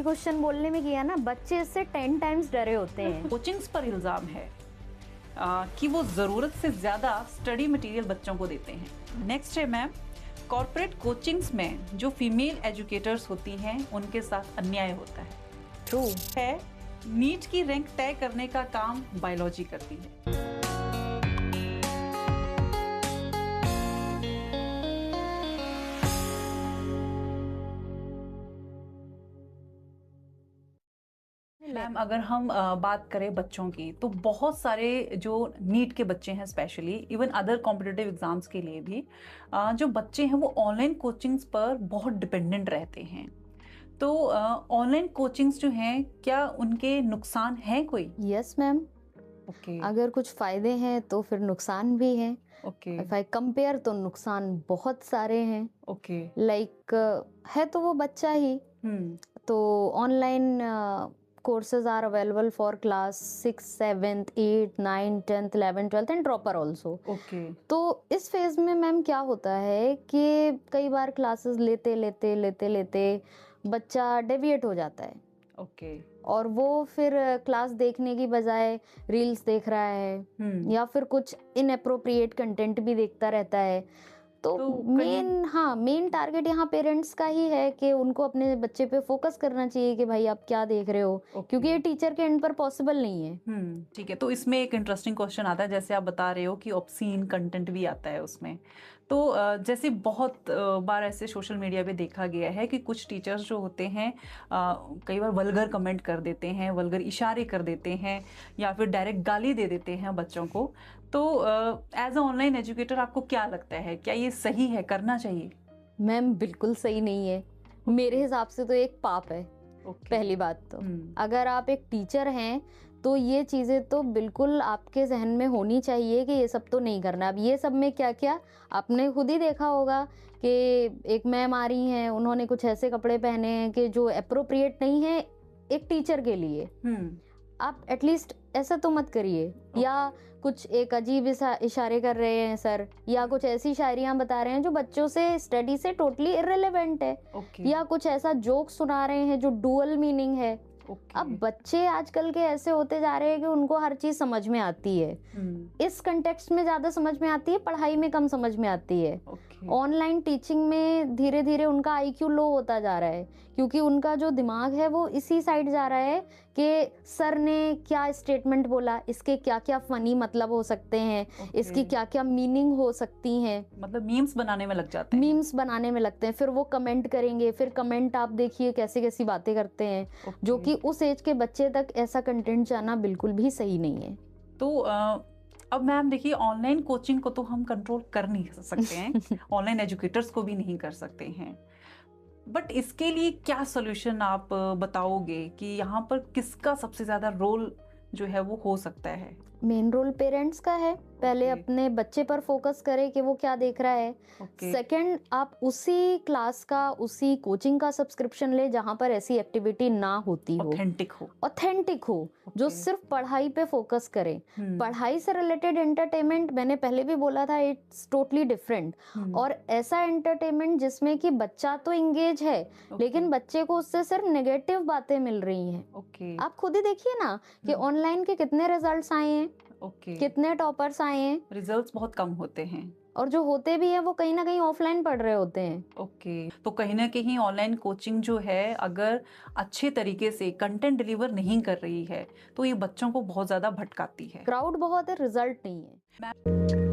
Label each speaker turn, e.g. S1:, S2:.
S1: Question बोलने में किया ना, बच्चे इससे 10 टाइम्स डरे होते हैं।
S2: कोचिंग्स पर इल्जाम है कि वो जरूरत से ज्यादा स्टडी मटेरियल बच्चों को देते हैं। नेक्स्ट है मैम, कॉर्पोरेट कोचिंग्स में जो फीमेल एजुकेटर्स होती हैं उनके साथ अन्याय होता है।
S1: ट्रू
S2: है, नीट की रैंक तय करने का काम बायोलॉजी करती है। मैम अगर हम बात करें बच्चों की, तो बहुत सारे जो नीट के बच्चे हैं, specially even other competitive exams के लिए भी जो बच्चे हैं वो ऑनलाइन कोचिंग्स पर बहुत डिपेंडेंट रहते हैं। तो ऑनलाइन कोचिंग्स जो हैं, क्या उनके नुकसान हैं कोई?
S1: यस मैम,
S2: ओके
S1: अगर कुछ फायदे हैं तो फिर नुकसान भी हैं।
S2: ओके
S1: इफ आई कंपेयर तो नुकसान बहुत सारे हैं।
S2: ओके
S1: लाइक है तो वो बच्चा ही, तो online courses are available for class 6, 7th, 8th, 9th, 10th, 11th, 12th and dropper also.
S2: Okay
S1: तो इस फेज में मैम क्या होता है कि कई बार क्लासेस लेते लेते लेते लेते बच्चा डेविएट हो जाता है
S2: ओके
S1: और वो फिर क्लास देखने की बजाय रील्स देख रहा है या फिर कुछ इनअप्रोप्रिएट कंटेंट भी देखता रहता है। तो मेन टारगेट यहाँ पेरेंट्स का ही है कि उनको अपने बच्चे पे फोकस करना चाहिए कि भाई आप क्या देख रहे हो, क्योंकि ये टीचर के एंड पर पॉसिबल नहीं है।
S2: ठीक है, तो इसमें एक इंटरेस्टिंग क्वेश्चन आता है, जैसे आप बता रहे हो कि ऑब्सीन कंटेंट भी आता है उसमें। तो जैसे बहुत बार ऐसे सोशल मीडिया पे देखा गया है कि कुछ टीचर्स जो होते हैं कई बार वल्गर कमेंट कर देते हैं, वल्गर इशारे कर देते हैं या फिर डायरेक्ट गाली दे देते हैं बच्चों को। तो एज अ ऑनलाइन एजुकेटर आपको क्या लगता है, क्या ये सही है, करना चाहिए?
S1: मैम बिल्कुल सही नहीं है, मेरे हिसाब से तो एक पाप है। पहली बात तो अगर आप एक टीचर हैं तो ये चीज़ें तो बिल्कुल आपके जहन में होनी चाहिए कि ये सब तो नहीं करना। अब ये सब में क्या क्या आपने खुद ही देखा होगा कि एक मैम आ रही हैं, उन्होंने कुछ ऐसे कपड़े पहने हैं कि जो अप्रोप्रिएट नहीं है एक टीचर के लिए। आप एटलीस्ट ऐसा तो मत करिए। या कुछ एक अजीब इशारे कर रहे हैं सर, या कुछ ऐसी शायरियां बता रहे हैं जो बच्चों से स्टडी से टोटली इर्रेलेवेंट है। या कुछ ऐसा जोक सुना रहे हैं जो डुअल मीनिंग है। अब बच्चे आजकल के ऐसे होते जा रहे हैं कि उनको हर चीज समझ में आती है। इस कंटेक्स्ट में ज्यादा समझ में आती है, पढ़ाई में कम समझ में आती है। ऑनलाइन टीचिंग में धीरे धीरे उनका आईक्यू लो होता जा रहा है, क्योंकि उनका जो दिमाग है वो इसी साइड जा रहा है कि सर ने क्या स्टेटमेंट बोला, इसके क्या क्या फनी मतलब हो सकते हैं, इसकी क्या क्या मीनिंग हो सकती हैं।
S2: मतलब मीम्स बनाने में लग जाते हैं।
S1: मीम्स बनाने में लगते हैं, फिर वो कमेंट करेंगे, फिर कमेंट आप देखिए कैसी कैसी बातें करते हैं, जो कि उस एज के बच्चे तक ऐसा कंटेंट जाना बिल्कुल भी सही नहीं है।
S2: तो अब मैम देखिए, ऑनलाइन कोचिंग को तो हम कंट्रोल कर नहीं सकते हैं ऑनलाइन एजुकेटर्स को भी नहीं कर सकते हैं, बट इसके लिए क्या सोल्यूशन आप बताओगे कि यहाँ पर किसका सबसे ज्यादा रोल जो है वो हो सकता है?
S1: मेन रोल पेरेंट्स का है। पहले अपने बच्चे पर फोकस करें कि वो क्या देख रहा है। सेकंड, आप उसी क्लास का, उसी कोचिंग का सब्सक्रिप्शन ले जहां पर ऐसी एक्टिविटी ना होती हो, ऑथेंटिक हो, जो सिर्फ पढ़ाई पे फोकस करे। पढ़ाई से रिलेटेड एंटरटेनमेंट, मैंने पहले भी बोला था, इट्स टोटली डिफरेंट। और ऐसा एंटरटेनमेंट जिसमें कि बच्चा तो इंगेज है लेकिन बच्चे को उससे सिर्फ नेगेटिव बातें मिल रही हैं। आप खुद ही देखिए ना कि ऑनलाइन के कितने रिजल्ट्स आए हैं, कितने टॉपर्स आए हैं।
S2: रिजल्ट्स बहुत कम होते हैं,
S1: और जो होते भी हैं वो कहीं ना कहीं ऑफलाइन पढ़ रहे होते हैं।
S2: तो कहीं ना कहीं ऑनलाइन कोचिंग जो है, अगर अच्छे तरीके से कंटेंट डिलीवर नहीं कर रही है तो ये बच्चों को बहुत ज्यादा भटकाती है।
S1: क्राउड बहुत है, रिजल्ट नहीं है।